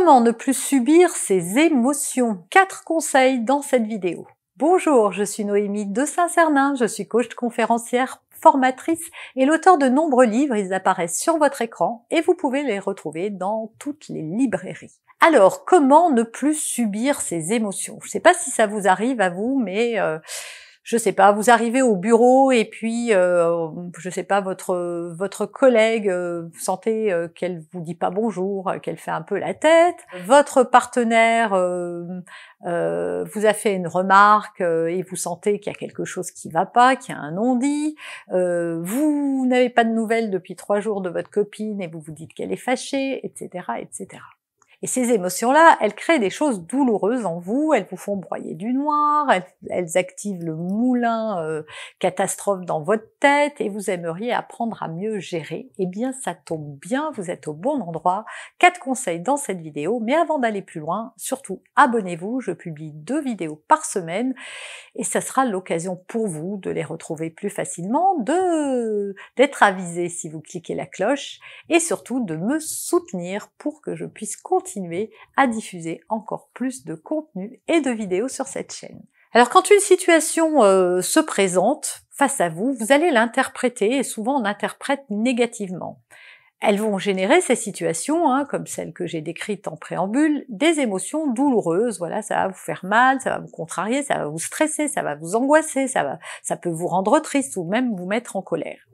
Comment ne plus subir ses émotions? 4 conseils dans cette vidéo. Bonjour, je suis Noémie de Saint-Cernin, je suis coach conférencière, formatrice et l'auteur de nombreux livres. Ils apparaissent sur votre écran et vous pouvez les retrouver dans toutes les librairies. Alors, comment ne plus subir ses émotions? Je ne sais pas si ça vous arrive à vous, mais je sais pas, vous arrivez au bureau et puis, je sais pas, votre collègue, vous sentez qu'elle vous dit pas bonjour, qu'elle fait un peu la tête. Votre partenaire vous a fait une remarque et vous sentez qu'il y a quelque chose qui va pas, qu'il y a un non-dit. Vous n'avez pas de nouvelles depuis 3 jours de votre copine et vous vous dites qu'elle est fâchée, etc., etc. Et ces émotions-là, elles créent des choses douloureuses en vous, elles vous font broyer du noir, elles activent le moulin catastrophe dans votre tête et vous aimeriez apprendre à mieux gérer. Eh bien, ça tombe bien, vous êtes au bon endroit. 4 conseils dans cette vidéo, mais avant d'aller plus loin, surtout abonnez-vous, je publie 2 vidéos par semaine et ça sera l'occasion pour vous de les retrouver plus facilement, d'être avisé si vous cliquez la cloche et surtout de me soutenir pour que je puisse continuer à diffuser encore plus de contenu et de vidéos sur cette chaîne. Alors quand une situation se présente face à vous, vous allez l'interpréter et souvent on interprète négativement. Elles vont générer ces situations, comme celles que j'ai décrites en préambule, des émotions douloureuses. Voilà, ça va vous faire mal, ça va vous contrarier, ça va vous stresser, ça va vous angoisser, ça peut vous rendre triste ou même vous mettre en colère.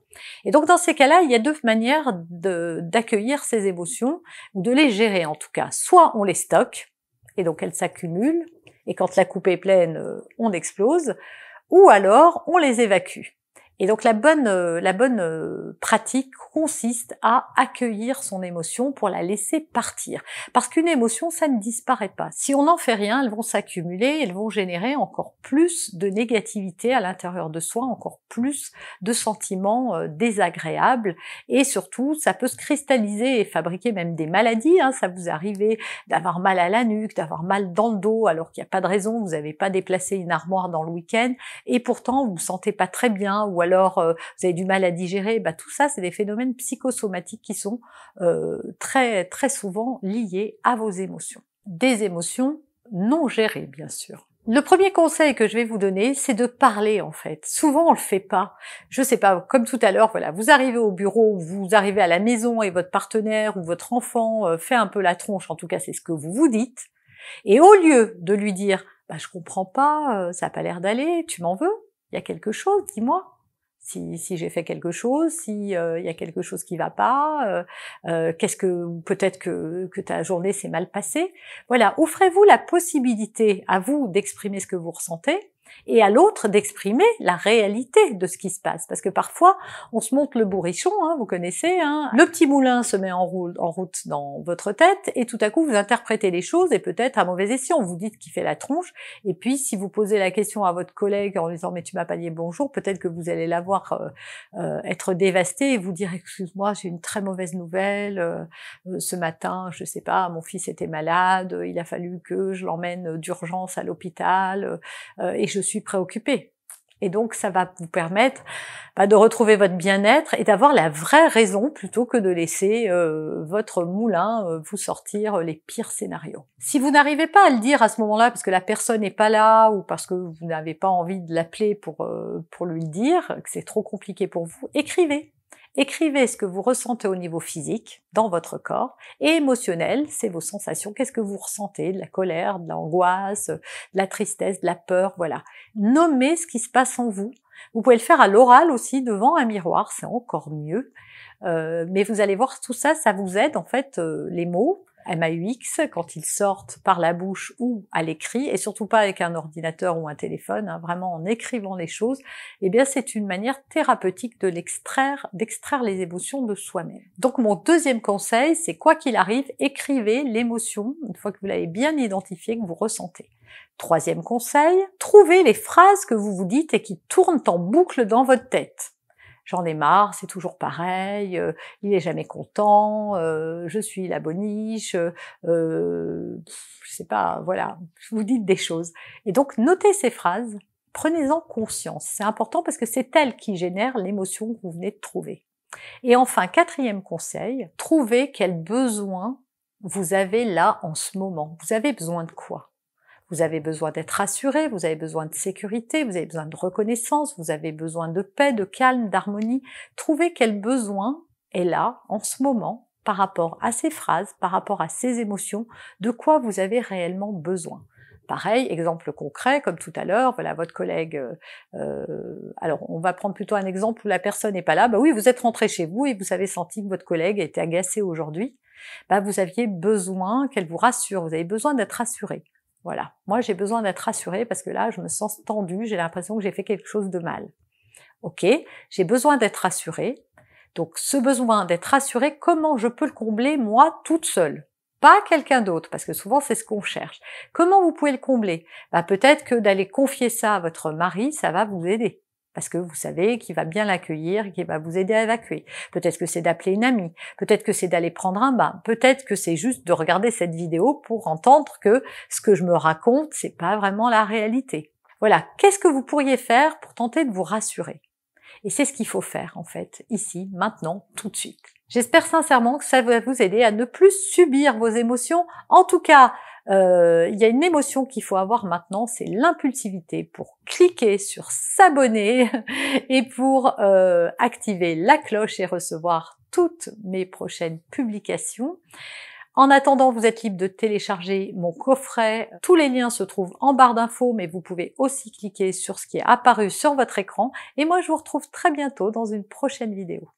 Et donc dans ces cas-là, il y a 2 manières d'accueillir ces émotions, ou de les gérer en tout cas. Soit on les stocke, et donc elles s'accumulent, et quand la coupe est pleine, on explose, ou alors on les évacue. Et donc la bonne pratique consiste à accueillir son émotion pour la laisser partir. Parce qu'une émotion, ça ne disparaît pas. Si on n'en fait rien, elles vont s'accumuler, elles vont générer encore plus de négativité à l'intérieur de soi, encore plus de sentiments désagréables. Et surtout, ça peut se cristalliser et fabriquer même des maladies. Ça vous arrive d'avoir mal à la nuque, d'avoir mal dans le dos, alors qu'il n'y a pas de raison, vous n'avez pas déplacé une armoire dans le week-end, et pourtant vous ne vous sentez pas très bien, ou alors vous avez du mal à digérer. Tout ça, c'est des phénomènes psychosomatiques qui sont très très souvent liés à vos émotions. Des émotions non gérées, bien sûr. Le premier conseil que je vais vous donner, c'est de parler en fait. Souvent on le fait pas. Je sais pas, comme tout à l'heure, voilà, vous arrivez au bureau, vous arrivez à la maison et votre partenaire ou votre enfant fait un peu la tronche, en tout cas c'est ce que vous vous dites. Et au lieu de lui dire « je comprends pas, ça a pas l'air d'aller, tu m'en veux? Il y a quelque chose, dis-moi. » Si j'ai fait quelque chose, si y a quelque chose qui va pas, peut-être que ta journée s'est mal passée. Voilà, offrez-vous la possibilité à vous d'exprimer ce que vous ressentez et à l'autre d'exprimer la réalité de ce qui se passe. Parce que parfois, on se monte le bourrichon, vous connaissez, le petit moulin se met en route dans votre tête et tout à coup vous interprétez les choses et peut-être à mauvais escient, vous dites qu'il fait la tronche et puis si vous posez la question à votre collègue en lui disant « mais tu m'as pas dit bonjour », peut-être que vous allez la voir être dévastée et vous dire « excuse-moi, j'ai une très mauvaise nouvelle, ce matin, je sais pas, mon fils était malade, il a fallu que je l'emmène d'urgence à l'hôpital et je suis préoccupée ». Et donc ça va vous permettre de retrouver votre bien-être et d'avoir la vraie raison plutôt que de laisser votre moulin vous sortir les pires scénarios. Si vous n'arrivez pas à le dire à ce moment-là parce que la personne n'est pas là ou parce que vous n'avez pas envie de l'appeler pour lui le dire, que c'est trop compliqué pour vous, écrivez. Écrivez ce que vous ressentez au niveau physique, dans votre corps, et émotionnel, c'est vos sensations. Qu'est-ce que vous ressentez? De la colère, de l'angoisse, de la tristesse, de la peur, voilà. Nommez ce qui se passe en vous. Vous pouvez le faire à l'oral aussi, devant un miroir, c'est encore mieux. Mais vous allez voir, tout ça, ça vous aide, en fait, les mots, MAUX, quand ils sortent par la bouche ou à l'écrit, et surtout pas avec un ordinateur ou un téléphone, vraiment en écrivant les choses, eh bien c'est une manière thérapeutique d'extraire les émotions de soi-même. Donc mon deuxième conseil, c'est quoi qu'il arrive, écrivez l'émotion, une fois que vous l'avez bien identifiée, que vous ressentez. Troisième conseil, trouvez les phrases que vous vous dites et qui tournent en boucle dans votre tête. J'en ai marre, c'est toujours pareil, il est jamais content, je suis la boniche, je sais pas, voilà, vous dites des choses. Et donc notez ces phrases, prenez-en conscience, c'est important parce que c'est elles qui génèrent l'émotion que vous venez de trouver. Et enfin, quatrième conseil, trouvez quel besoin vous avez là en ce moment? Vous avez besoin de quoi? Vous avez besoin d'être rassuré, vous avez besoin de sécurité, vous avez besoin de reconnaissance, vous avez besoin de paix, de calme, d'harmonie. Trouvez quel besoin est là, en ce moment, par rapport à ces phrases, par rapport à ces émotions, de quoi vous avez réellement besoin. Pareil, exemple concret, comme tout à l'heure, voilà votre collègue, alors on va prendre plutôt un exemple où la personne n'est pas là, bah oui, vous êtes rentré chez vous et vous avez senti que votre collègue était agacé aujourd'hui, bah vous aviez besoin qu'elle vous rassure, vous avez besoin d'être rassuré. Voilà, moi j'ai besoin d'être rassurée parce que là je me sens tendue, j'ai l'impression que j'ai fait quelque chose de mal. Ok, j'ai besoin d'être rassurée, donc ce besoin d'être rassurée, comment je peux le combler moi toute seule? Pas quelqu'un d'autre, parce que souvent c'est ce qu'on cherche. Comment vous pouvez le combler? Bah, peut-être que d'aller confier ça à votre mari, ça va vous aider. Parce que vous savez qu'il va bien l'accueillir, qu'il va vous aider à évacuer. Peut-être que c'est d'appeler une amie, peut-être que c'est d'aller prendre un bain, peut-être que c'est juste de regarder cette vidéo pour entendre que ce que je me raconte, c'est pas vraiment la réalité. Voilà, qu'est-ce que vous pourriez faire pour tenter de vous rassurer? Et c'est ce qu'il faut faire, en fait, ici, maintenant, tout de suite. J'espère sincèrement que ça va vous aider à ne plus subir vos émotions. En tout cas, il y a une émotion qu'il faut avoir maintenant, c'est l'impulsivité, pour cliquer sur s'abonner et pour activer la cloche et recevoir toutes mes prochaines publications. En attendant, vous êtes libre de télécharger mon coffret. Tous les liens se trouvent en barre d'infos, mais vous pouvez aussi cliquer sur ce qui est apparu sur votre écran. Et moi, je vous retrouve très bientôt dans une prochaine vidéo.